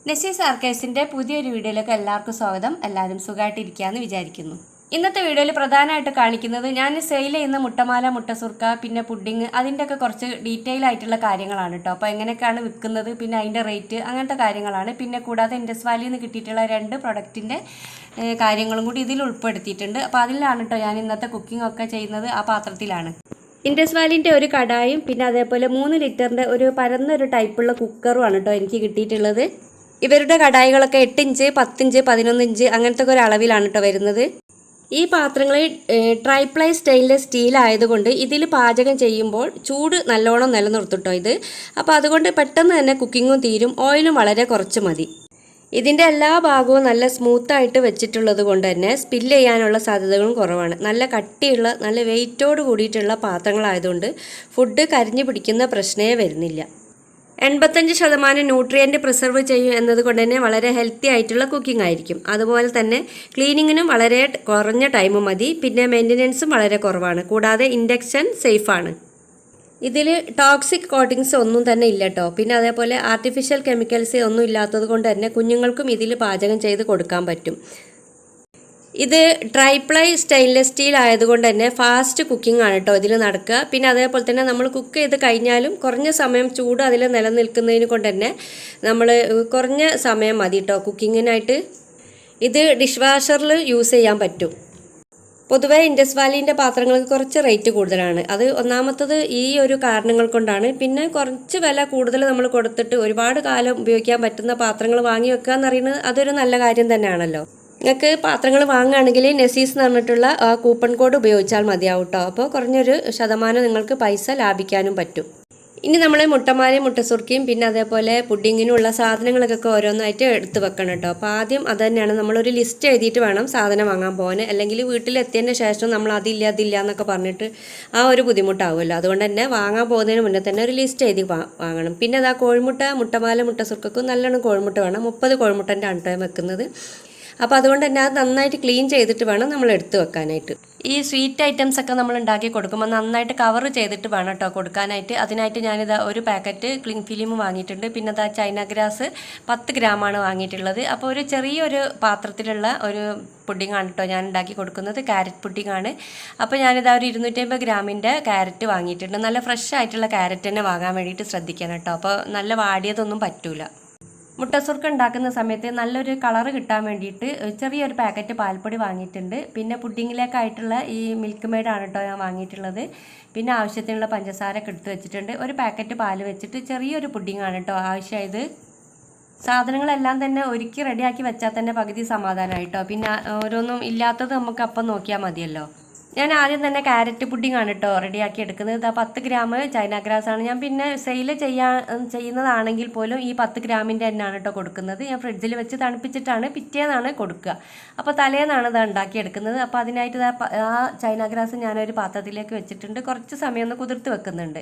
നെസീസ് ആർക്കൈവ്സിൻ്റെ പുതിയൊരു വീഡിയോയിലേക്ക് എല്ലാവർക്കും സ്വാഗതം. എല്ലാവരും സുഖമായിട്ടിരിക്കുകയെന്ന് വിചാരിക്കുന്നു. ഇന്നത്തെ വീഡിയോയിൽ പ്രധാനമായിട്ട് കാണിക്കുന്നത് ഞാൻ സെയിൽ ചെയ്യുന്ന മുട്ടമാല, മുട്ടസുർക്ക, പിന്നെ പുഡിങ്, അതിൻ്റെയൊക്കെ കുറച്ച് ഡീറ്റെയിൽ ആയിട്ടുള്ള കാര്യങ്ങളാണ് കേട്ടോ. അപ്പോൾ എങ്ങനെയൊക്കെയാണ് വിൽക്കുന്നത്, പിന്നെ അതിൻ്റെ റേറ്റ്, അങ്ങനത്തെ കാര്യങ്ങളാണ്. പിന്നെ കൂടാതെ ഇൻഡസ് വാലിയിൽ നിന്ന് കിട്ടിയിട്ടുള്ള 2 പ്രൊഡക്റ്റിൻ്റെ കാര്യങ്ങളും കൂടി ഇതിൽ ഉൾപ്പെടുത്തിയിട്ടുണ്ട്. അപ്പോൾ അതിലാണ് കേട്ടോ ഞാൻ ഇന്നത്തെ കുക്കിംഗ് ഒക്കെ ചെയ്യുന്നത്. ആ പാത്രത്തിലാണ് ഇൻഡസ് വാലിൻ്റെ ഒരു കടായും പിന്നെ അതേപോലെ 3 ലിറ്ററിൻ്റെ ഒരു പരന്നൊരു ടൈപ്പുള്ള കുക്കറുമാണ് കേട്ടോ എനിക്ക് കിട്ടിയിട്ടുള്ളത്. ഇവരുടെ കടായികളൊക്കെ 8 ഇഞ്ച്, 10 ഇഞ്ച്, 11 ഇഞ്ച് അങ്ങനത്തെ ഒരു അളവിലാണ് കേട്ടോ വരുന്നത്. ഈ പാത്രങ്ങൾ ട്രൈപ്ലൈ സ്റ്റെയിൻലെസ് സ്റ്റീൽ ആയതുകൊണ്ട് ഇതിൽ പാചകം ചെയ്യുമ്പോൾ ചൂട് നല്ലോണം നിലനിർത്തുട്ടോ ഇത്. അപ്പോൾ അതുകൊണ്ട് പെട്ടെന്ന് തന്നെ കുക്കിങ്ങും തീരും, ഓയിലും വളരെ കുറച്ച് മതി. ഇതിൻ്റെ എല്ലാ ഭാഗവും നല്ല സ്മൂത്തായിട്ട് വെച്ചിട്ടുള്ളത് കൊണ്ട് തന്നെ സ്പില്ല് ചെയ്യാനുള്ള സാധ്യതകളും കുറവാണ്. നല്ല കട്ടിയുള്ള, നല്ല വെയിറ്റോട് കൂടിയിട്ടുള്ള പാത്രങ്ങളായതുകൊണ്ട് ഫുഡ് കരിഞ്ഞു പിടിക്കുന്ന പ്രശ്നമേ വരുന്നില്ല. 85% ന്യൂട്രിയൻറ്റ് പ്രിസർവ് ചെയ്യും എന്നതുകൊണ്ട് തന്നെ വളരെ ഹെൽത്തി ആയിട്ടുള്ള കുക്കിംഗ് ആയിരിക്കും. അതുപോലെ തന്നെ ക്ലീനിങ്ങിനും വളരെ കുറഞ്ഞ ടൈം മതി. പിന്നെ മെയിൻ്റനൻസും വളരെ കുറവാണ്. കൂടാതെ ഇൻഡക്ഷൻ സേഫാണ്. ഇതിൽ ടോക്സിക് കോട്ടിങ്സ് ഒന്നും തന്നെ ഇല്ല കേട്ടോ. പിന്നെ അതേപോലെ ആർട്ടിഫിഷ്യൽ കെമിക്കൽസ് ഒന്നും ഇല്ലാത്തത് കൊണ്ട് തന്നെ കുഞ്ഞുങ്ങൾക്കും ഇതിൽ പാചകം ചെയ്ത് കൊടുക്കാൻ പറ്റും. ഇത് ട്രൈപ്ലൈ സ്റ്റെയിൻലെസ് സ്റ്റീൽ ആയതുകൊണ്ട് തന്നെ ഫാസ്റ്റ് കുക്കിംഗ് ആണ് കേട്ടോ ഇതിൽ നടക്കുക. പിന്നെ അതേപോലെ തന്നെ നമ്മൾ കുക്ക് ചെയ്ത് കഴിഞ്ഞാലും കുറഞ്ഞ സമയം ചൂട് അതിൽ നിലനിൽക്കുന്നതിന് കൊണ്ട് തന്നെ നമ്മൾ കുറഞ്ഞ സമയം മതി കേട്ടോ കുക്കിങ്ങിനായിട്ട്. ഇത് ഡിഷ് വാഷറിൽ യൂസ് ചെയ്യാൻ പറ്റും. പൊതുവേ ഇൻഡസ് വാലിൻ്റെ പാത്രങ്ങൾക്ക് കുറച്ച് റേറ്റ് കൂടുതലാണ്. അത് ഒന്നാമത്തത് ഈ ഒരു കാരണങ്ങൾ കൊണ്ടാണ്. പിന്നെ കുറച്ച് വില കൂടുതൽ നമ്മൾ കൊടുത്തിട്ട് ഒരുപാട് കാലം ഉപയോഗിക്കാൻ പറ്റുന്ന പാത്രങ്ങൾ വാങ്ങി വെക്കുക എന്ന് പറയുന്നത് അതൊരു നല്ല കാര്യം തന്നെയാണല്ലോ. നിങ്ങൾക്ക് പാത്രങ്ങൾ വാങ്ങുകയാണെങ്കിൽ നെസീസ് എന്ന് പറഞ്ഞിട്ടുള്ള കൂപ്പൺ കോഡ് ഉപയോഗിച്ചാൽ മതിയാവും കേട്ടോ. അപ്പോൾ കുറഞ്ഞൊരു ശതമാനം നിങ്ങൾക്ക് പൈസ ലാഭിക്കാനും പറ്റും. ഇനി നമ്മൾ മുട്ടമാലയും മുട്ടസുർക്കയും പിന്നെ അതേപോലെ പുഡിങ്ങിനുള്ള സാധനങ്ങളൊക്കെ ഓരോന്നായിട്ട് എടുത്ത് വെക്കണം കേട്ടോ. അപ്പോൾ ആദ്യം അത് തന്നെയാണ്, നമ്മളൊരു ലിസ്റ്റ് എഴുതിയിട്ട് വേണം സാധനം വാങ്ങാൻ പോകാൻ. അല്ലെങ്കിൽ വീട്ടിലെത്തിയതിൻ്റെ ശേഷം നമ്മൾ അതില്ല എന്നൊക്കെ പറഞ്ഞിട്ട് ആ ഒരു ബുദ്ധിമുട്ടാവുമല്ലോ. അതുകൊണ്ട് തന്നെ വാങ്ങാൻ പോകുന്നതിന് മുന്നേ തന്നെ ഒരു ലിസ്റ്റ് എഴുതി വാങ്ങണം. പിന്നെ അതാ കോഴിമുട്ട, മുട്ടമാല, മുട്ടസുർക്കും നല്ലോണം കോഴിമുട്ട വേണം. 30 കോഴിമുട്ടൻ്റെ ആണ് വെക്കുന്നത്. അപ്പോൾ അതുകൊണ്ട് തന്നെ അത് നന്നായിട്ട് ക്ലീൻ ചെയ്തിട്ട് വേണം നമ്മൾ എടുത്ത് വെക്കാനായിട്ട്. ഈ സ്വീറ്റ് ഐറ്റംസ് ഒക്കെ നമ്മൾ ഉണ്ടാക്കി കൊടുക്കുമ്പോൾ നന്നായിട്ട് കവർ ചെയ്തിട്ട് വേണം കേട്ടോ കൊടുക്കാനായിട്ട്. അതിനായിട്ട് ഞാനിത് ഒരു പാക്കറ്റ് ക്ലിങ് ഫിലിം വാങ്ങിയിട്ടുണ്ട്. പിന്നെ അതാ ചൈന ഗ്രാസ് 10 ഗ്രാമാണ് വാങ്ങിയിട്ടുള്ളത്. അപ്പോൾ ഒരു ചെറിയൊരു പാത്രത്തിലുള്ള ഒരു പുഡിങ്ങാണ് കേട്ടോ ഞാൻ ഉണ്ടാക്കി കൊടുക്കുന്നത്. ക്യാരറ്റ് പുഡിങ്ങാണ്. അപ്പോൾ ഞാനിതാ ഒരു 250 ഗ്രാമിൻ്റെ ക്യാരറ്റ് വാങ്ങിയിട്ടുണ്ട്. നല്ല ഫ്രഷ് ആയിട്ടുള്ള ക്യാരറ്റ് തന്നെ വാങ്ങാൻ വേണ്ടിയിട്ട് ശ്രദ്ധിക്കണം കേട്ടോ. അപ്പോൾ നല്ല വാടിയതൊന്നും പറ്റൂല. മുട്ടസുർക്ക ഉണ്ടാക്കുന്ന സമയത്ത് നല്ലൊരു കളറ് കിട്ടാൻ വേണ്ടിയിട്ട് ചെറിയൊരു പാക്കറ്റ് പാൽപ്പൊടി വാങ്ങിയിട്ടുണ്ട്. പിന്നെ പുഡിങ്ങിലേക്കായിട്ടുള്ള ഈ മിൽക്ക് മെയ്ഡാണ് കേട്ടോ ഞാൻ വാങ്ങിയിട്ടുള്ളത്. പിന്നെ ആവശ്യത്തിനുള്ള പഞ്ചസാരയൊക്കെ എടുത്ത് വെച്ചിട്ടുണ്ട്. ഒരു പാക്കറ്റ് പാൽ വെച്ചിട്ട് ചെറിയൊരു പുഡിങ്ങാണ് കേട്ടോ ആവശ്യമായത്. സാധനങ്ങളെല്ലാം തന്നെ ഒരുക്കി റെഡിയാക്കി വെച്ചാൽ തന്നെ പകുതി സമാധാനമായിട്ടോ. പിന്നെ ഓരോന്നും ഇല്ലാത്തത് നമുക്ക് അപ്പം നോക്കിയാൽ മതിയല്ലോ. ഞാൻ ആദ്യം തന്നെ ക്യാരറ്റ് പുഡിംഗ് ആണ് കേട്ടോ റെഡിയാക്കി എടുക്കുന്നത്. ഇതാ 10 ഗ്രാം ചൈന ഗ്രാസ് ആണ്. ഞാൻ പിന്നെ സെയിൽ ചെയ്യുന്നതാണെങ്കിൽ പോലും ഈ 10 ഗ്രാമിൻ്റെ തന്നെയാണ് കേട്ടോ കൊടുക്കുന്നത്. ഞാൻ ഫ്രിഡ്ജിൽ വെച്ച് തണുപ്പിച്ചിട്ടാണ് പിറ്റേന്നാണ് കൊടുക്കുക. അപ്പോൾ തലേന്നാണ് ഇത് ഉണ്ടാക്കിയെടുക്കുന്നത്. അപ്പോൾ അതിനായിട്ട് ആ ചൈന ഗ്രാസ് ഞാനൊരു പാത്രത്തിലേക്ക് വെച്ചിട്ടുണ്ട്. കുറച്ച് സമയം ഒന്ന് കുതിർത്ത് വെക്കുന്നുണ്ട്.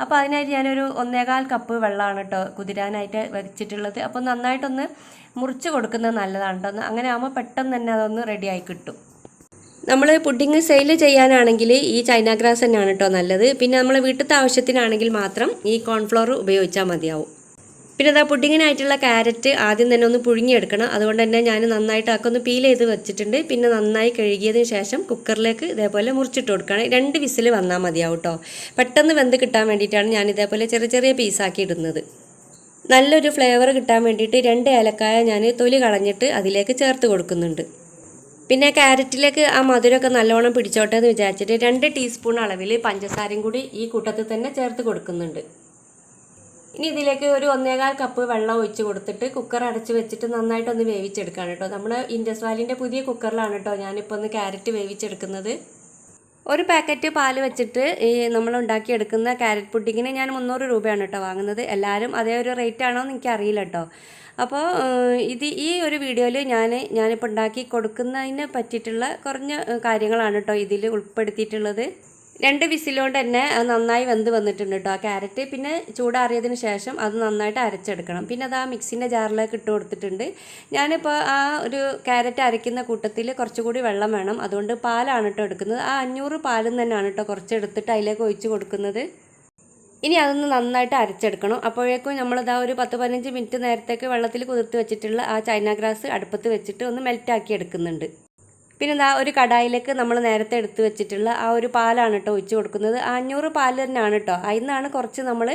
അപ്പോൾ അതിനായിട്ട് ഞാനൊരു 1.25 കപ്പ് വെള്ളമാണ് കേട്ടോ കുതിരാനായിട്ട് വെച്ചിട്ടുള്ളത്. അപ്പോൾ നന്നായിട്ടൊന്ന് മുറിച്ച് കൊടുക്കുന്നത് നല്ലതാണ് കേട്ടോ. അങ്ങനെ ആകുമ്പോൾ പെട്ടെന്ന് തന്നെ അതൊന്ന് റെഡിയായി കിട്ടും. നമ്മൾ പുഡിങ് സെയിൽ ചെയ്യാനാണെങ്കിൽ ഈ ചൈന ഗ്രാസ് തന്നെയാണ് കേട്ടോ നല്ലത്. പിന്നെ നമ്മൾ വീട്ടിലത്തെ ആവശ്യത്തിനാണെങ്കിൽ മാത്രം ഈ കോൺഫ്ലോർ ഉപയോഗിച്ചാൽ മതിയാവും. പിന്നെ അതാ പുഡിങ്ങിനായിട്ടുള്ള ക്യാരറ്റ് ആദ്യം തന്നെ ഒന്ന് പുഴുങ്ങിയെടുക്കണം. അതുകൊണ്ട് തന്നെ ഞാൻ നന്നായിട്ട് ഒന്ന് പീൽ ചെയ്ത് വെച്ചിട്ടുണ്ട്. പിന്നെ നന്നായി കഴുകിയതിന് ശേഷം കുക്കറിലേക്ക് ഇതേപോലെ മുറിച്ചിട്ട് കൊടുക്കണം. 2 വിസിൽ വന്നാൽ മതിയാവും കേട്ടോ. പെട്ടെന്ന് വെന്ത് കിട്ടാൻ വേണ്ടിയിട്ടാണ് ഞാൻ ഇതേപോലെ ചെറിയ ചെറിയ പീസാക്കി ഇടുന്നത്. നല്ലൊരു ഫ്ലേവർ കിട്ടാൻ വേണ്ടിയിട്ട് 2 ഏലക്കായ ഞാൻ തൊലി കളഞ്ഞിട്ട് അതിലേക്ക് ചേർത്ത് കൊടുക്കുന്നുണ്ട്. പിന്നെ ക്യാരറ്റിലേക്ക് ആ മധുരമൊക്കെ നല്ലോണം പിടിച്ചോട്ടെ എന്ന് വിചാരിച്ചിട്ട് 2 ടീസ്പൂൺ അളവിൽ പഞ്ചസാരയും കൂടി ഈ കൂട്ടത്തിൽ തന്നെ ചേർത്ത് കൊടുക്കുന്നുണ്ട്. ഇനി ഇതിലേക്ക് ഒരു 1.25 കപ്പ് വെള്ളം ഒഴിച്ച് കൊടുത്തിട്ട് കുക്കർ അടച്ച് വെച്ചിട്ട് നന്നായിട്ടൊന്ന് വേവിച്ചെടുക്കുകയാണ് കേട്ടോ. നമ്മുടെ ഇൻഡസ് വാലിൻ്റെ പുതിയ കുക്കറിലാണ് കേട്ടോ ഞാനിപ്പോൾ ഒന്ന് ക്യാരറ്റ് വേവിച്ചെടുക്കുന്നത്. ഒരു പാക്കറ്റ് പാല് വെച്ചിട്ട് ഈ നമ്മൾ ഉണ്ടാക്കിയെടുക്കുന്ന ക്യാരറ്റ് പുഡിങ്ങിന് ഞാൻ 300 രൂപയാണ് കേട്ടോ വാങ്ങുന്നത്. എല്ലാവരും അതേ ഒരു റേറ്റ് ആണോ എന്ന് എനിക്കറിയില്ല കേട്ടോ. അപ്പോൾ ഈ ഒരു വീഡിയോയിൽ ഞാനിപ്പോൾ ഉണ്ടാക്കി കൊടുക്കുന്നതിന് പറ്റിയിട്ടുള്ള കുറഞ്ഞ കാര്യങ്ങളാണ് കേട്ടോ ഇതിൽ ഉൾപ്പെടുത്തിയിട്ടുള്ളത്. 2 വിസിലുകൊണ്ട് തന്നെ നന്നായി വെന്ത് വന്നിട്ടുണ്ട് കേട്ടോ ആ ക്യാരറ്റ്. പിന്നെ ചൂടാറിയതിന് ശേഷം അത് നന്നായിട്ട് അരച്ചെടുക്കണം. പിന്നെ അത് ആ മിക്സിൻ്റെ ജാറിലേക്ക് ഇട്ട് കൊടുത്തിട്ടുണ്ട്. ഞാനിപ്പോൾ ആ ഒരു ക്യാരറ്റ് അരയ്ക്കുന്ന കൂട്ടത്തിൽ കുറച്ചുകൂടി വെള്ളം വേണം. അതുകൊണ്ട് പാലാണ് കേട്ടോ എടുക്കുന്നത്. ആ 500 പാലും തന്നെയാണ് കേട്ടോ കുറച്ച് എടുത്തിട്ട് അതിലേക്ക് ഒഴിച്ച് കൊടുക്കുന്നത്. ഇനി അതൊന്ന് നന്നായിട്ട് അരച്ചെടുക്കണം. അപ്പോഴേക്കും നമ്മളിതാ ഒരു 10-15 മിനിറ്റ് നേരത്തേക്ക് വെള്ളത്തിൽ കുതിർത്ത് വെച്ചിട്ടുള്ള ആ ചൈന ഗ്രാസ് അടുപ്പത്ത് വെച്ചിട്ട് ഒന്ന് മെൽറ്റാക്കി എടുക്കുന്നുണ്ട്. പിന്നെ ഇതാ ഒരു കടായിലേക്ക് നമ്മൾ നേരത്തെ എടുത്ത് വെച്ചിട്ടുള്ള ആ ഒരു പാലാണ് കേട്ടോ ഒഴിച്ച് കൊടുക്കുന്നത്. 500 പാൽ തന്നെയാണ് കേട്ടോ. അതിൽ കുറച്ച് നമ്മൾ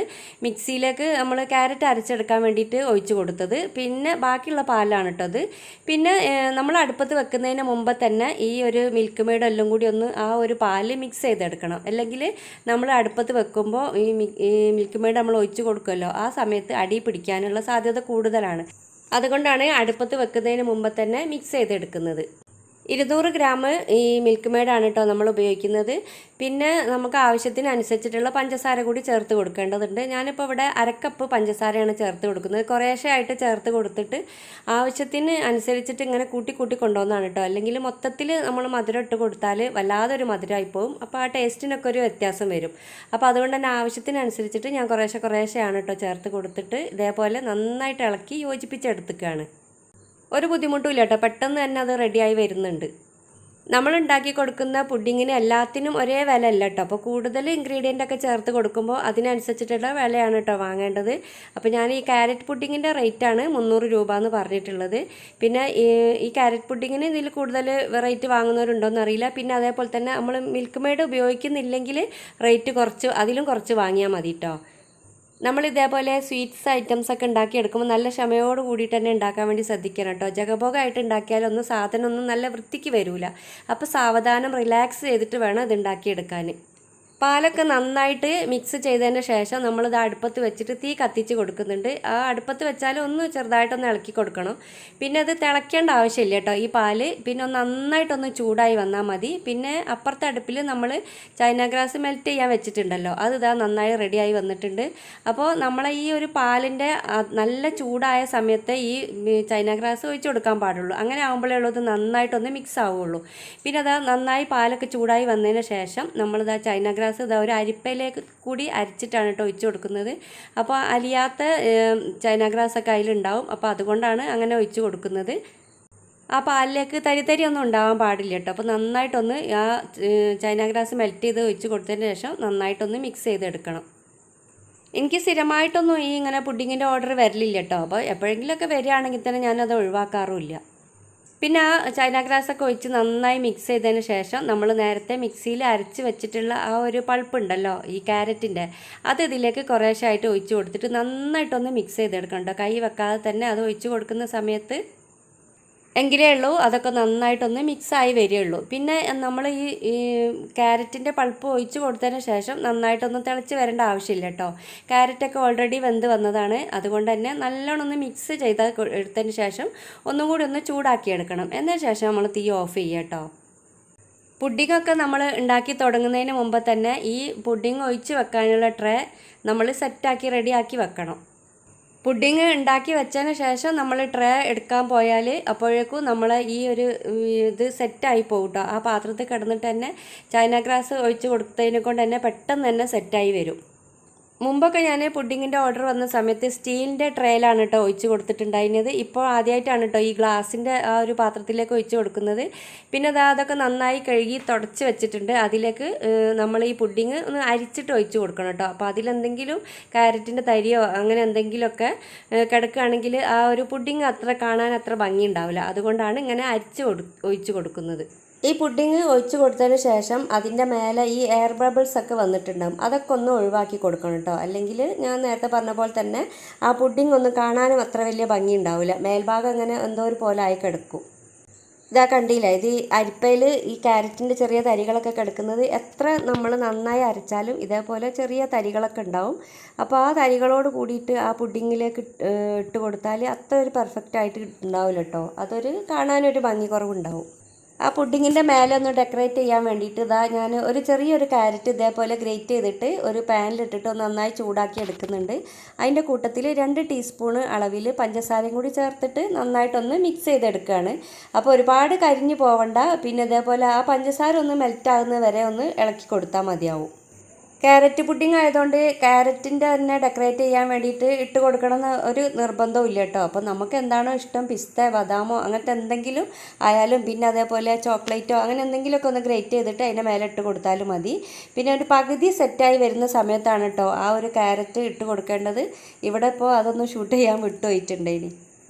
മിക്സിയിലേക്ക് നമ്മൾ ക്യാരറ്റ് അരച്ചെടുക്കാൻ വേണ്ടിയിട്ട് ഒഴിച്ച് കൊടുത്തത്. പിന്നെ ബാക്കിയുള്ള പാലാണ് കേട്ടോ അത്. പിന്നെ നമ്മൾ അടുപ്പത്ത് വെക്കുന്നതിന് മുമ്പ് തന്നെ ഈ ഒരു മിൽക്ക് മെയ്ഡ് എല്ലാം കൂടി ഒന്ന് ആ ഒരു പാല് മിക്സ് ചെയ്തെടുക്കണം. അല്ലെങ്കിൽ നമ്മൾ അടുപ്പത്ത് വെക്കുമ്പോൾ ഈ മിൽക്ക് മെയ്ഡ് നമ്മൾ ഒഴിച്ച് കൊടുക്കുമല്ലോ, ആ സമയത്ത് അടി പിടിക്കാനുള്ള സാധ്യത കൂടുതലാണ്. അതുകൊണ്ടാണ് അടുപ്പത്ത് വെക്കുന്നതിന് മുമ്പ് തന്നെ മിക്സ് ചെയ്തെടുക്കുന്നത്. 200 ഗ്രാം ഈ മിൽക്ക് മെയ്ഡാണ് കേട്ടോ നമ്മൾ ഉപയോഗിക്കുന്നത്. പിന്നെ നമുക്ക് ആവശ്യത്തിനനുസരിച്ചിട്ടുള്ള പഞ്ചസാര കൂടി ചേർത്ത് കൊടുക്കേണ്ടതുണ്ട്. ഞാനിപ്പോൾ ഇവിടെ 1/2 കപ്പ് പഞ്ചസാരയാണ് ചേർത്ത് കൊടുക്കുന്നത്. കുറേശ്ശെ ആയിട്ട് ചേർത്ത് കൊടുത്തിട്ട് ആവശ്യത്തിന് അനുസരിച്ചിട്ട് ഇങ്ങനെ കൂട്ടി കൊണ്ടുവന്നാണ് കേട്ടോ. അല്ലെങ്കിൽ മൊത്തത്തിൽ നമ്മൾ മധുരം ഇട്ട് കൊടുത്താൽ വല്ലാതൊരു മധുരമായി പോകും. അപ്പോൾ ആ ടേസ്റ്റിനൊക്കെ ഒരു വ്യത്യാസം വരും. അപ്പോൾ അതുകൊണ്ട് തന്നെ ആവശ്യത്തിനനുസരിച്ചിട്ട് ഞാൻ കുറേശ്ശെയാണ് കേട്ടോ ചേർത്ത് കൊടുത്തിട്ട് ഇതേപോലെ നന്നായിട്ട് ഇളക്കി യോജിപ്പിച്ചെടുത്തുകയാണ്. ഒരു ബുദ്ധിമുട്ടും ഇല്ല കേട്ടോ, പെട്ടെന്ന് തന്നെ അത് റെഡിയായി വരുന്നുണ്ട്. നമ്മൾ ഉണ്ടാക്കി കൊടുക്കുന്ന പുഡിങ്ങിന് എല്ലാത്തിനും ഒരേ വില അല്ല കേട്ടോ. അപ്പോൾ കൂടുതൽ ഇൻഗ്രീഡിയൻ്റ് ഒക്കെ ചേർത്ത് കൊടുക്കുമ്പോൾ അതിനനുസരിച്ചിട്ടുള്ള വിലയാണ് കേട്ടോ വാങ്ങേണ്ടത്. അപ്പോൾ ഞാൻ ഈ ക്യാരറ്റ് പുഡിങ്ങിൻ്റെ റേറ്റാണ് 300 രൂപ എന്ന് പറഞ്ഞിട്ടുള്ളത്. പിന്നെ ഈ ക്യാരറ്റ് പുഡിങ്ങിന് ഇതിൽ കൂടുതൽ റേറ്റ് വാങ്ങുന്നവരുണ്ടോയെന്ന് അറിയില്ല. പിന്നെ അതേപോലെ തന്നെ നമ്മൾ മിൽക്ക് മെയ്ഡ് ഉപയോഗിക്കുന്നില്ലെങ്കിൽ റേറ്റ് അതിലും കുറച്ച് വാങ്ങിയാൽ മതി കേട്ടോ. നമ്മൾ ഇതേപോലെ സ്വീറ്റ്സ് ഐറ്റംസ് ഒക്കെ ഉണ്ടാക്കിയെടുക്കുമ്പോൾ നല്ല ക്ഷമയോട് കൂടിയിട്ട് തന്നെ ഉണ്ടാക്കാൻ വേണ്ടി ശ്രദ്ധിക്കണം കേട്ടോ. ജഗഭോഗമായിട്ട് ഉണ്ടാക്കിയാലൊന്നും സാധനമൊന്നും നല്ല വൃത്തിക്ക് വരില്ല. അപ്പോൾ സാവധാനം റിലാക്സ് ചെയ്തിട്ട് വേണം ഇത് ഉണ്ടാക്കിയെടുക്കാൻ. പാലൊക്കെ നന്നായിട്ട് മിക്സ് ചെയ്തതിന് ശേഷം നമ്മളിത് അടുപ്പത്ത് വെച്ചിട്ട് തീ കത്തിച്ച് കൊടുക്കുന്നുണ്ട്. ആ അടുപ്പത്ത് വെച്ചാൽ ഒന്ന് ചെറുതായിട്ടൊന്ന് ഇളക്കി കൊടുക്കണം. പിന്നെ അത് തിളയ്ക്കേണ്ട ആവശ്യമില്ല കേട്ടോ ഈ പാല്. പിന്നെ ഒന്ന് നന്നായിട്ടൊന്ന് ചൂടായി വന്നാൽ മതി. പിന്നെ അപ്പുറത്തെ അടുപ്പിൽ നമ്മൾ ചൈന ഗ്രാസ് മെൽറ്റ് ചെയ്യാൻ വെച്ചിട്ടുണ്ടല്ലോ, അത് ഇതാ നന്നായി റെഡിയായി വന്നിട്ടുണ്ട്. അപ്പോൾ നമ്മളെ ഈ ഒരു പാലിൻ്റെ നല്ല ചൂടായ സമയത്ത് ഈ ചൈന ഗ്രാസ് ഒഴിച്ച് കൊടുക്കാൻ പാടുള്ളൂ. അങ്ങനെ ആകുമ്പോഴേ ഉള്ളൂ ഇത് നന്നായിട്ടൊന്ന് മിക്സ് ആവുള്ളൂ. പിന്നെ അതാ നന്നായി പാലൊക്കെ ചൂടായി വന്നതിന് ശേഷം നമ്മളിതാ ചൈന ഗ്രാസ് ഇതാ ഒരു അരിപ്പയിലേക്ക് കൂടി അരിച്ചിട്ടാണ് കേട്ടോ ഒഴിച്ച് കൊടുക്കുന്നത്. അപ്പോൾ അലിയാത്ത ചൈന ഗ്രാസ് ഒക്കെ അതിലുണ്ടാവും. അപ്പോൾ അതുകൊണ്ടാണ് അങ്ങനെ ഒഴിച്ച് കൊടുക്കുന്നത്. ആ പാലിലേക്ക് തരി ഒന്നും ഉണ്ടാവാൻ പാടില്ല കേട്ടോ. അപ്പോൾ നന്നായിട്ടൊന്ന് ആ ചൈന ഗ്രാസ് മെൽറ്റ് ചെയ്ത് ഒഴിച്ച് കൊടുത്തതിന് ശേഷം നന്നായിട്ടൊന്ന് മിക്സ് ചെയ്തെടുക്കണം. എനിക്ക് സ്ഥിരമായിട്ടൊന്നും ഈ ഇങ്ങനെ പുഡിങ്ങിൻ്റെ ഓർഡർ വരലില്ല കേട്ടോ. അപ്പോൾ എപ്പോഴെങ്കിലുമൊക്കെ വരികയാണെങ്കിൽ തന്നെ ഞാനത് ഒഴിവാക്കാറുമില്ല. പിന്നെ ആ ചൈന ഗ്രാസൊക്കെ ഒഴിച്ച് നന്നായി മിക്സ് ചെയ്തതിന് ശേഷം നമ്മൾ നേരത്തെ മിക്സിയിൽ അരച്ച് വെച്ചിട്ടുള്ള ആ ഒരു പൾപ്പ് ഉണ്ടല്ലോ ഈ ക്യാരറ്റിൻ്റെ, അത് ഇതിലേക്ക് കുറേശ്ശായിട്ട് ഒഴിച്ച് കൊടുത്തിട്ട് നന്നായിട്ടൊന്ന് മിക്സ് ചെയ്തെടുക്കണം കേട്ടോ. കൈ വെക്കാതെ തന്നെ അത് ഒഴിച്ച് കൊടുക്കുന്ന സമയത്ത് എങ്കിലേ ഉള്ളൂ അതൊക്കെ നന്നായിട്ടൊന്ന് മിക്സായി വരികയുള്ളൂ. പിന്നെ നമ്മൾ ഈ ക്യാരറ്റിൻ്റെ പൾപ്പ് ഒഴിച്ച് കൊടുത്തതിന് ശേഷം നന്നായിട്ടൊന്നും തിളച്ച് വരേണ്ട ആവശ്യമില്ല കേട്ടോ. ക്യാരറ്റൊക്കെ ഓൾറെഡി വെന്ത് വന്നതാണ്. അതുകൊണ്ട് തന്നെ നല്ലോണം ഒന്ന് മിക്സ് എടുത്തതിന് ശേഷം ഒന്നും കൂടി ഒന്ന് ചൂടാക്കിയെടുക്കണം. എന്നതിന് ശേഷം നമ്മൾ തീ ഓഫ് ചെയ്യുക കേട്ടോ. പുഡിങ്ങൊക്കെ നമ്മൾ ഉണ്ടാക്കി തുടങ്ങുന്നതിന് മുമ്പ് തന്നെ ഈ പുഡിങ് ഒഴിച്ച് വെക്കാനുള്ള ട്രേ നമ്മൾ സെറ്റാക്കി റെഡിയാക്കി വെക്കണം. പുഡിങ് ഉണ്ടാക്കി വെച്ചതിന് ശേഷം നമ്മൾ ട്രേ എടുക്കാൻ പോയാൽ അപ്പോഴേക്കും നമ്മൾ ഈ ഒരു ഇത് സെറ്റായി പോകും കേട്ടോ. ആ പാത്രത്തിൽ കിടന്നിട്ട് തന്നെ ചൈന ഗ്രാസ് ഒഴിച്ച് കൊടുത്തതിനെ കൊണ്ട് തന്നെ പെട്ടെന്ന് തന്നെ സെറ്റായി വരും. മുമ്പൊക്കെ ഞാൻ പുഡിങ്ങിൻ്റെ ഓർഡർ വന്ന സമയത്ത് സ്റ്റീലിൻ്റെ ട്രേയിലാണ് കേട്ടോ ഒഴിച്ച് കൊടുത്തിട്ടുണ്ടായിരുന്നത്. ഇപ്പോൾ ആദ്യമായിട്ടാണ് കേട്ടോ ഈ ഗ്ലാസിൻ്റെ ആ ഒരു പാത്രത്തിലേക്ക് ഒഴിച്ച് കൊടുക്കുന്നത്. പിന്നെ അതൊക്കെ നന്നായി കഴുകി തുടച്ച് വെച്ചിട്ടുണ്ട്. അതിലേക്ക് നമ്മൾ ഈ പുഡിങ് ഒന്ന് അരിച്ചിട്ട് ഒഴിച്ച് കൊടുക്കണം കേട്ടോ. അപ്പോൾ അതിലെന്തെങ്കിലും ക്യാരറ്റിൻ്റെ തരിയോ അങ്ങനെ എന്തെങ്കിലുമൊക്കെ കിടക്കുകയാണെങ്കിൽ ആ ഒരു പുഡിങ് കാണാൻ അത്ര ഭംഗി ഉണ്ടാവില്ല. അതുകൊണ്ടാണ് ഇങ്ങനെ ഒഴിച്ച് കൊടുക്കുന്നത്. ഈ പുഡിങ് ഒഴിച്ച് കൊടുത്തതിന് ശേഷം അതിൻ്റെ മേലെ ഈ എയർ ബബിൾസ് ഒക്കെ വന്നിട്ടുണ്ടാകും. അതൊക്കെ ഒന്ന് ഒഴിവാക്കി കൊടുക്കണം കേട്ടോ. അല്ലെങ്കിൽ ഞാൻ നേരത്തെ പറഞ്ഞ പോലെ തന്നെ ആ പുഡിങ് ഒന്ന് കാണാനും അത്ര വലിയ ഭംഗി ഉണ്ടാവില്ല. മേൽഭാഗം അങ്ങനെ എന്തോ ഒരു പോലെ ആയി കിടക്കും. ഇതാ കണ്ടില്ല, ഇത് അരിപ്പയിൽ ഈ ക്യാരറ്റിൻ്റെ ചെറിയ തരികളൊക്കെ കിടക്കുന്നത് എത്ര നമ്മൾ നന്നായി അരച്ചാലും ഇതേപോലെ ചെറിയ തരികളൊക്കെ ഉണ്ടാവും. അപ്പോൾ ആ തരികളോട് കൂടിയിട്ട് ആ പുഡിങ്ങിലേക്ക് ഇട്ട് കൊടുത്താൽ അത്ര ഒരു പെർഫെക്റ്റ് ആയിട്ട് ഉണ്ടാവില്ല കേട്ടോ. അതൊരു കാണാനൊരു ഭംഗി കുറവുണ്ടാവും. ആ പുഡിങ്ങിൻ്റെ മേലെ ഒന്ന് ഡെക്കറേറ്റ് ചെയ്യാൻ വേണ്ടിയിട്ട് ഞാൻ ഒരു ചെറിയൊരു ക്യാരറ്റ് ഇതേപോലെ ഗ്രേറ്റ് ചെയ്തിട്ട് ഒരു പാനിലിട്ടിട്ട് ഒന്ന് നന്നായി ചൂടാക്കി എടുക്കുന്നുണ്ട്. അതിൻ്റെ കൂട്ടത്തിൽ 2 ടീസ്പൂൺ അളവിൽ പഞ്ചസാരയും കൂടി ചേർത്തിട്ട് നന്നായിട്ടൊന്ന് മിക്സ് ചെയ്തെടുക്കുകയാണ്. അപ്പോൾ ഒരുപാട് കരിഞ്ഞു പോവണ്ട. പിന്നെ ഇതേപോലെ ആ പഞ്ചസാര ഒന്ന് മെൽറ്റാകുന്നത് വരെ ഒന്ന് ഇളക്കി കൊടുത്താൽ മതിയാവും. ക്യാരറ്റ് പുഡിംഗ് ആയതുകൊണ്ട് ക്യാരറ്റിൻ്റെ തന്നെ ഡെക്കറേറ്റ് ചെയ്യാൻ വേണ്ടിയിട്ട് ഇട്ട് കൊടുക്കണമെന്ന് ഒരു നിർബന്ധവും ഇല്ല കേട്ടോ. അപ്പോൾ നമുക്ക് എന്താണോ ഇഷ്ടം, പിസ്ത, ബദാമോ അങ്ങനത്തെ എന്തെങ്കിലും ആയാലും, പിന്നെ അതേപോലെ ചോക്ലേറ്റോ അങ്ങനെ എന്തെങ്കിലുമൊക്കെ ഒന്ന് ഗ്രേറ്റ് ചെയ്തിട്ട് അതിൻ്റെ മേലെ ഇട്ട് കൊടുത്താലും മതി. പിന്നെ ഒരു പകുതി സെറ്റായി വരുന്ന സമയത്താണ് കേട്ടോ ആ ഒരു ക്യാരറ്റ് ഇട്ട് കൊടുക്കേണ്ടത്. ഇവിടെ ഇപ്പോൾ അതൊന്ന് ഷൂട്ട് ചെയ്യാൻ വിട്ടുപോയിട്ടുണ്ട് ഇനി.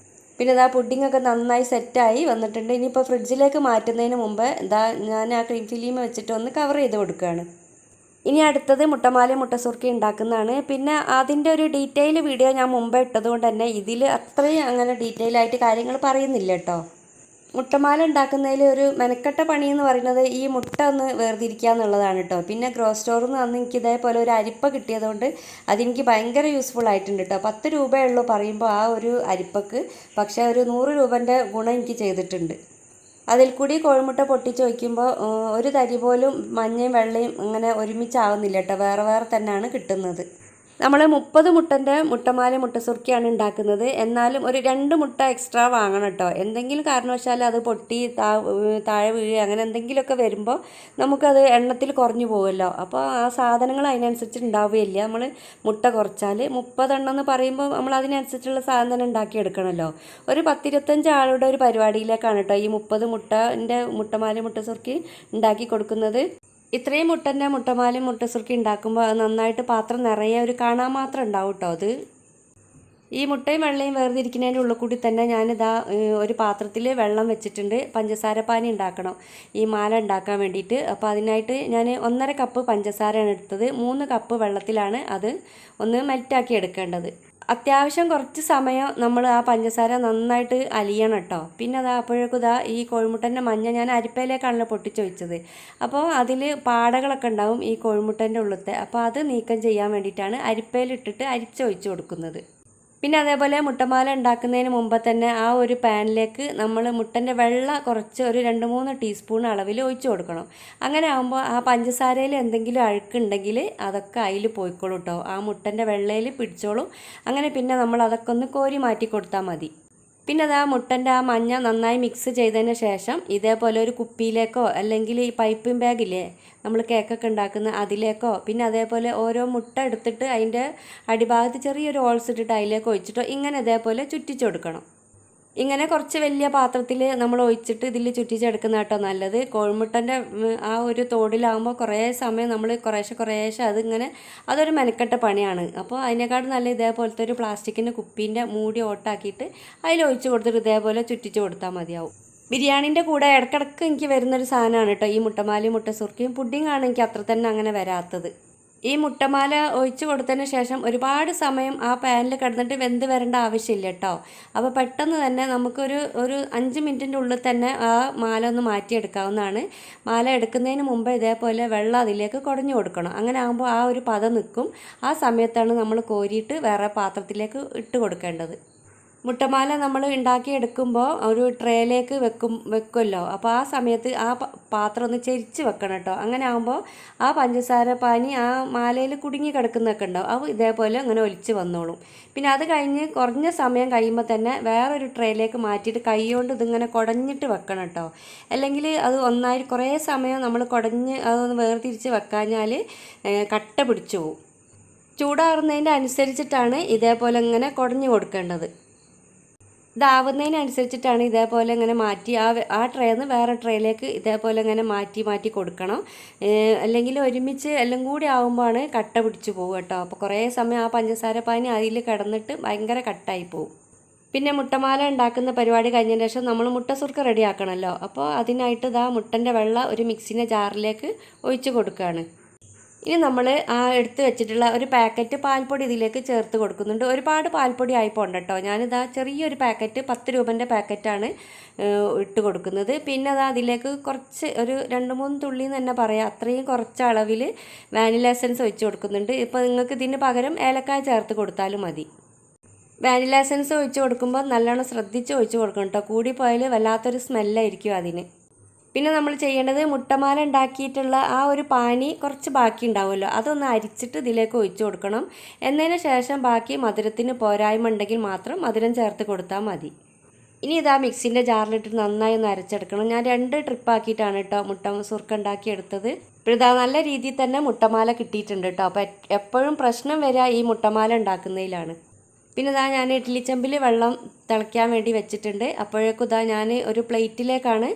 പിന്നെ ഇതാ പുഡിങ്ങൊക്കെ നന്നായി സെറ്റായി വന്നിട്ടുണ്ട്. ഇനിയിപ്പോൾ ഫ്രിഡ്ജിലേക്ക് മാറ്റുന്നതിന് മുമ്പ് ഇതാ ഞാൻ ആ ക്രീം ഫിലിം വെച്ചിട്ട് ഒന്ന് കവർ ചെയ്ത് കൊടുക്കുകയാണ്. ഇനി അടുത്തത് മുട്ടമാലയും മുട്ടസുർക്കി ഉണ്ടാക്കുന്നതാണ്. പിന്നെ അതിൻ്റെ ഒരു ഡീറ്റെയിൽ വീഡിയോ ഞാൻ മുമ്പേ ഇട്ടതുകൊണ്ട് തന്നെ ഇതിൽ അത്രയും അങ്ങനെ ഡീറ്റെയിൽ ആയിട്ട് കാര്യങ്ങൾ പറയുന്നില്ല കേട്ടോ. മുട്ടമാല ഉണ്ടാക്കുന്നതിൽ ഒരു മെനക്കെട്ട പണി എന്ന് പറയുന്നത് ഈ മുട്ട ഒന്ന് വേർതിരിക്കുക എന്നുള്ളതാണ് കേട്ടോ. പിന്നെ ഗ്രോസ് സ്റ്റോറിൽ നിന്ന് അന്ന് എനിക്ക് ഇതേപോലെ ഒരു അരിപ്പ കിട്ടിയതുകൊണ്ട് അതെനിക്ക് ഭയങ്കര യൂസ്ഫുൾ ആയിട്ടുണ്ട് കേട്ടോ. 10 രൂപയുള്ളൂ പറയുമ്പോൾ ആ ഒരു അരിപ്പക്ക്, പക്ഷേ ഒരു 100 രൂപൻ്റെ ഗുണം എനിക്ക് ചെയ്തിട്ടുണ്ട്. അതിൽ കൂടി കോഴിമുട്ട പൊട്ടിച്ച് വയ്ക്കുമ്പോൾ ഒരു തരി പോലും മഞ്ഞയും വെള്ളയും അങ്ങനെ ഒരുമിച്ചാവുന്നില്ല കേട്ടോ, വേറെ വേറെ തന്നെയാണ് കിട്ടുന്നത്. നമ്മൾ 30 മുട്ടൻ്റെ മുട്ടമാല മുട്ടസുർക്കിയാണ് ഉണ്ടാക്കുന്നത്. എന്നാലും ഒരു 2 മുട്ട എക്സ്ട്രാ വാങ്ങണം കേട്ടോ. എന്തെങ്കിലും കാരണവശാൽ അത് പൊട്ടി താഴെ വീഴുക അങ്ങനെ എന്തെങ്കിലുമൊക്കെ വരുമ്പോൾ നമുക്കത് എണ്ണത്തിൽ കുറഞ്ഞു പോകുമല്ലോ. അപ്പോൾ ആ സാധനങ്ങൾ അതിനനുസരിച്ച് ഉണ്ടാവുകയില്ല. നമ്മൾ മുട്ട കുറച്ചാൽ 30 എണ്ണം എന്ന് പറയുമ്പോൾ നമ്മൾ അതിനനുസരിച്ചുള്ള സാധനം ഉണ്ടാക്കിയെടുക്കണമല്ലോ. ഒരു 10-25 ആളുടെ ഒരു പരിപാടിയിലേക്കാണ് കേട്ടോ ഈ 30 മുട്ടൻ്റെ മുട്ടമാല മുട്ടസുർക്കി ഉണ്ടാക്കി കൊടുക്കുന്നത്. ഇത്രയും മുട്ടൻ്റെ മുട്ടമാലയും മുട്ടസുർക്കി ഉണ്ടാക്കുമ്പോൾ അത് നന്നായിട്ട് പാത്രം നിറയെ ഒരു കാണാൻ മാത്രം ഉണ്ടാവും കേട്ടോ. അത് ഈ മുട്ടയും വെള്ളയും വേർതിരിക്കുന്നതിൻ്റെ ഉള്ളിൽ കൂടി തന്നെ ഞാനിതാ ഒരു പാത്രത്തിൽ വെള്ളം വെച്ചിട്ടുണ്ട്. പഞ്ചസാര പാനി ഉണ്ടാക്കണം ഈ മാല ഉണ്ടാക്കാൻ വേണ്ടിയിട്ട്. അപ്പോൾ അതിനായിട്ട് ഞാൻ 1.5 കപ്പ് പഞ്ചസാരയാണ് എടുത്തത്. 3 കപ്പ് വെള്ളത്തിലാണ് അത് ഒന്ന് മെൽറ്റാക്കി എടുക്കേണ്ടത്. അത്യാവശ്യം കുറച്ച് സമയം നമ്മൾ ആ പഞ്ചസാര നന്നായിട്ട് അലിയണം കേട്ടോ. പിന്നെ അതാ അപ്പോഴേക്കും ഇതാ ഈ കോഴിമുട്ടൻ്റെ മഞ്ഞ ഞാൻ അരിപ്പയിലേക്കാണല്ലോ പൊട്ടിച്ച് വെച്ചത്. അപ്പോൾ അതിൽ പാടകളൊക്കെ ഉണ്ടാവും ഈ കോഴിമുട്ടൻ്റെ ഉള്ളിലത്തെ. അപ്പോൾ അത് നീക്കം ചെയ്യാൻ വേണ്ടിയിട്ടാണ് അരിപ്പയിലിട്ടിട്ട് അരിച്ചൊഴിച്ച് കൊടുക്കുന്നത്. പിന്നെ അതേപോലെ മുട്ടമാല ഉണ്ടാക്കുന്നതിന് മുമ്പ് തന്നെ ആ ഒരു പാനിലേക്ക് നമ്മൾ മുട്ടൻ്റെ വെള്ള കുറച്ച് ഒരു 2-3 ടീസ്പൂൺ അളവിൽ ഒഴിച്ച് കൊടുക്കണം. അങ്ങനെ ആകുമ്പോൾ ആ പഞ്ചസാരയിൽ എന്തെങ്കിലും അഴുക്കുണ്ടെങ്കിൽ അതൊക്കെ അതിൽ പോയിക്കോളും കേട്ടോ. ആ മുട്ടൻ്റെ വെള്ളയിൽ പിടിച്ചോളും. അങ്ങനെ പിന്നെ നമ്മൾ അതൊക്കെ ഒന്ന് കോരി മാറ്റി കൊടുത്താൽ മതി. പിന്നെ അത് ആ മുട്ടൻ്റെ ആ മഞ്ഞ നന്നായി മിക്സ് ചെയ്തതിന് ശേഷം ഇതേപോലെ ഒരു കുപ്പിയിലേക്കോ അല്ലെങ്കിൽ ഈ പൈപ്പിംഗ് ബാഗില്ലേ നമ്മൾ കേക്കൊക്കെ ഉണ്ടാക്കുന്ന അതിലേക്കോ, പിന്നെ അതേപോലെ ഓരോ മുട്ട എടുത്തിട്ട് അതിൻ്റെ അടിഭാഗത്ത് ചെറിയൊരു ഹോൾസ് ഇട്ടിട്ട് അതിലേക്ക് ഒഴിച്ചിട്ടോ ഇങ്ങനെ ഇതേപോലെ ചുറ്റിച്ചു കൊടുക്കണം. ഇങ്ങനെ കുറച്ച് വലിയ പാത്രത്തിൽ നമ്മൾ ഒഴിച്ചിട്ട് ഇതിൽ ചുറ്റിച്ചെടുക്കുന്ന കേട്ടോ നല്ലത്. കോഴിമുട്ടൻ്റെ ആ ഒരു തോടിലാകുമ്പോൾ കുറേ സമയം നമ്മൾ കുറേശ്ശെ അതിങ്ങനെ അതൊരു മെനക്കെട്ട പണിയാണ്. അപ്പോൾ അതിനേക്കാളും നല്ല ഇതേപോലത്തെ ഒരു പ്ലാസ്റ്റിക്കിൻ്റെ കുപ്പീൻ്റെ മൂടി ഓട്ടാക്കിയിട്ട് അതിൽ ഒഴിച്ച് കൊടുത്തിട്ട് ഇതേപോലെ ചുറ്റിച്ച് കൊടുത്താൽ മതിയാവും. ബിരിയാണീൻ്റെ കൂടെ ഇടയ്ക്കിടയ്ക്ക് എനിക്ക് വരുന്നൊരു സാധനമാണ് കേട്ടോ ഈ മുട്ടമാലയും മുട്ടസുർക്കിയും. പുഡിങ്ങാണ് എനിക്ക് അത്ര തന്നെ അങ്ങനെ വരാത്തത്. ഈ മുട്ടമാല ഒഴിച്ച് കൊടുത്തതിന് ശേഷം ഒരുപാട് സമയം ആ പാനിൽ കിടന്നിട്ട് വെന്ത് വരേണ്ട ആവശ്യമില്ല കേട്ടോ. അപ്പോൾ പെട്ടെന്ന് തന്നെ നമുക്കൊരു 5 മിനിറ്റിൻ്റെ ഉള്ളിൽ തന്നെ ആ മാല ഒന്ന് മാറ്റിയെടുക്കാവുന്നതാണ്. മാല എടുക്കുന്നതിന് മുമ്പ് ഇതേപോലെ വെള്ളം അതിലേക്ക് കുടഞ്ഞു കൊടുക്കണം. അങ്ങനെ ആകുമ്പോൾ ആ ഒരു പദം നിൽക്കും. ആ സമയത്താണ് നമ്മൾ കോരിയിട്ട് വേറെ പാത്രത്തിലേക്ക് ഇട്ട് കൊടുക്കേണ്ടത്. മുട്ടമാല നമ്മൾ ഉണ്ടാക്കിയെടുക്കുമ്പോൾ ഒരു ട്രേയിലേക്ക് വെക്കുമല്ലോ. അപ്പോൾ ആ സമയത്ത് ആ പാത്രം ഒന്ന് ചെരിച്ച് വെക്കണം കേട്ടോ. അങ്ങനെ ആകുമ്പോൾ ആ പഞ്ചസാര പാനി ആ മാലയിൽ കുടുങ്ങി കിടക്കുന്നതൊക്കെ ഉണ്ടാവും. അപ്പോൾ ഇതേപോലെ അങ്ങനെ ഒലിച്ച് വന്നോളും. പിന്നെ അത് കഴിഞ്ഞ് കുറഞ്ഞ സമയം കഴിയുമ്പോൾ തന്നെ വേറൊരു ട്രേയിലേക്ക് മാറ്റിയിട്ട് കൈ കൊണ്ട് ഇതിങ്ങനെ കുടഞ്ഞിട്ട് വെക്കണം കേട്ടോ. അല്ലെങ്കിൽ അത് ഒന്നായി കുറേ സമയം നമ്മൾ കുടഞ്ഞ് അതൊന്ന് വേർതിരിച്ച് വെക്കാഞ്ഞാൽ കട്ട പിടിച്ചു പോകും. ചൂടാറുന്നതിൻ്റെ അനുസരിച്ചിട്ടാണ് ഇതേപോലെ ഇങ്ങനെ കുടഞ്ഞു കൊടുക്കേണ്ടത്. ഇതാവുന്നതിനനുസരിച്ചിട്ടാണ് ഇതേപോലെ ഇങ്ങനെ മാറ്റി ആ ട്രേന്ന് വേറെ ട്രേയിലേക്ക് ഇതേപോലെ ഇങ്ങനെ മാറ്റി കൊടുക്കണം. അല്ലെങ്കിൽ ഒരുമിച്ച് എല്ലാം കൂടി ആകുമ്പോഴാണ് കട്ട പിടിച്ച് പോകും കേട്ടോ. അപ്പോൾ കുറേ സമയം ആ പഞ്ചസാര പാനി അതിൽ കിടന്നിട്ട് ഭയങ്കര കട്ടായി പോകും. പിന്നെ മുട്ടമാല ഉണ്ടാക്കുന്ന പരിപാടി കഴിഞ്ഞതിന് ശേഷം നമ്മൾ മുട്ടസുർക്ക റെഡിയാക്കണമല്ലോ. അപ്പോൾ അതിനായിട്ട് ഇതാ മുട്ടൻ്റെ വെള്ള ഒരു മിക്സിൻ്റെ ജാറിലേക്ക് ഒഴിച്ച് കൊടുക്കുകയാണ്. ഇനി നമ്മൾ ആ എടുത്ത് വെച്ചിട്ടുള്ള ഒരു പാക്കറ്റ് പാൽപ്പൊടി ഇതിലേക്ക് ചേർത്ത് കൊടുക്കുന്നുണ്ട്. ഒരുപാട് പാൽപ്പൊടി ആയി പോകണ്ട കേട്ടോ. ഞാനിതാ ചെറിയൊരു പാക്കറ്റ് 10 രൂപൻ്റെ പാക്കറ്റാണ് ഇട്ട് കൊടുക്കുന്നത്. പിന്നെ അതാ അതിലേക്ക് കുറച്ച് ഒരു 2-3 തുള്ളി എന്ന് തന്നെ പറയാം, അത്രയും കുറച്ച് അളവിൽ വാനില എസൻസ് ഒഴിച്ച് കൊടുക്കുന്നുണ്ട്. ഇപ്പോൾ നിങ്ങൾക്ക് ഇതിന് പകരം ഏലക്കായ ചേർത്ത് കൊടുത്താലും മതി. വാനില എസൻസ് ഒഴിച്ച് കൊടുക്കുമ്പോൾ നല്ലോണം ശ്രദ്ധിച്ച് ഒഴിച്ച് കൊടുക്കണം കേട്ടോ. കൂടിപ്പോയാൽ വല്ലാത്തൊരു സ്മെല്ലായിരിക്കും അതിന്. പിന്നെ നമ്മൾ ചെയ്യേണ്ടത് മുട്ടമാല ഉണ്ടാക്കിയിട്ടുള്ള ആ ഒരു പാനി കുറച്ച് ബാക്കി ഉണ്ടാവുമല്ലോ, അതൊന്ന് അരിച്ചിട്ട് ഇതിലേക്ക് ഒഴിച്ചു കൊടുക്കണം. എന്നതിന് ശേഷം ബാക്കി മധുരത്തിന് പോരായ്മ ഉണ്ടെങ്കിൽ മാത്രം മധുരം ചേർത്ത് കൊടുത്താൽ മതി. ഇനി ഇതാ മിക്സിൻ്റെ ജാറിലിട്ട് നന്നായി ഒന്ന് അരച്ചെടുക്കണം. ഞാൻ 2 ട്രിപ്പാക്കിയിട്ടാണ് കേട്ടോ മുട്ട സുർക്ക ഉണ്ടാക്കിയെടുത്തത്. ഇപ്പോൾ ഇതാ നല്ല രീതിയിൽ തന്നെ മുട്ടമാല കിട്ടിയിട്ടുണ്ട് കേട്ടോ. അപ്പോൾ എപ്പോഴും പ്രശ്നം വരിക ഈ മുട്ടമാല ഉണ്ടാക്കുന്നതിലാണ്. പിന്നെ ഇതാ ഞാൻ ഇഡ്ഡലി ചെമ്പിൽ വെള്ളം തിളയ്ക്കാൻ വേണ്ടി വെച്ചിട്ടുണ്ട്. അപ്പോഴേക്കും ഇതാ ഞാൻ ഒരു പ്ലേറ്റിലേക്കാണ്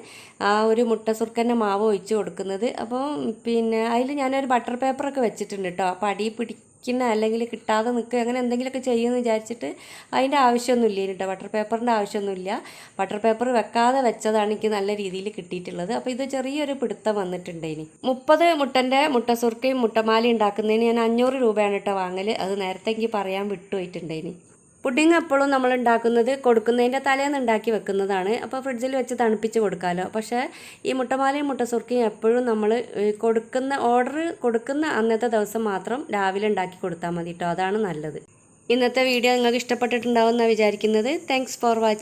ആ ഒരു മുട്ട സുർക്കൻ്റെ മാവ് ഒഴിച്ച് കൊടുക്കുന്നത്. അപ്പോൾ പിന്നെ അതിൽ ഞാനൊരു ബട്ടർ പേപ്പറൊക്കെ വെച്ചിട്ടുണ്ട് കേട്ടോ. അപ്പോൾ അടി പിടിക്കുന്ന അല്ലെങ്കിൽ കിട്ടാതെ നിൽക്കുക അങ്ങനെ എന്തെങ്കിലുമൊക്കെ ചെയ്യുമെന്ന് വിചാരിച്ചിട്ട് അതിൻ്റെ ആവശ്യമൊന്നുമില്ല കേട്ടോ. ബട്ടർ പേപ്പറിൻ്റെ ആവശ്യമൊന്നുമില്ല. ബട്ടർ പേപ്പർ വെക്കാതെ വെച്ചതാണ് എനിക്ക് നല്ല രീതിയിൽ കിട്ടിയിട്ടുള്ളത്. അപ്പോൾ ഇത് ചെറിയൊരു പിടുത്തം വന്നിട്ടുണ്ട്. ഇനി 30 മുട്ടൻ്റെ മുട്ട സുർക്കയും മുട്ടമാലയും ഉണ്ടാക്കുന്നതിന് ഞാൻ 500 രൂപയാണ് കേട്ടോ വാങ്ങൽ. അത് നേരത്തെ എനിക്ക് പറയാൻ വിട്ടുപോയിട്ടുണ്ട്. ഇനി പുഡിങ് എപ്പോഴും നമ്മൾ ഉണ്ടാക്കുന്നത് കൊടുക്കുന്നതിൻ്റെ തലേന്ന് ഉണ്ടാക്കി വെക്കുന്നതാണ്. അപ്പോൾ ഫ്രിഡ്ജിൽ വെച്ച് തണുപ്പിച്ച് കൊടുക്കാമല്ലോ. പക്ഷേ ഈ മുട്ടമാലയും മുട്ട സുർക്കയും എപ്പോഴും നമ്മൾ ഓർഡർ കൊടുക്കുന്ന അന്നത്തെ ദിവസം മാത്രം രാവിലെ ഉണ്ടാക്കി കൊടുത്താൽ മതി കേട്ടോ. അതാണ് നല്ലത്. ഇന്നത്തെ വീഡിയോ നിങ്ങൾക്ക് ഇഷ്ടപ്പെട്ടിട്ടുണ്ടാവുമെന്നാണ് വിചാരിക്കുന്നത്. Thanks for watching.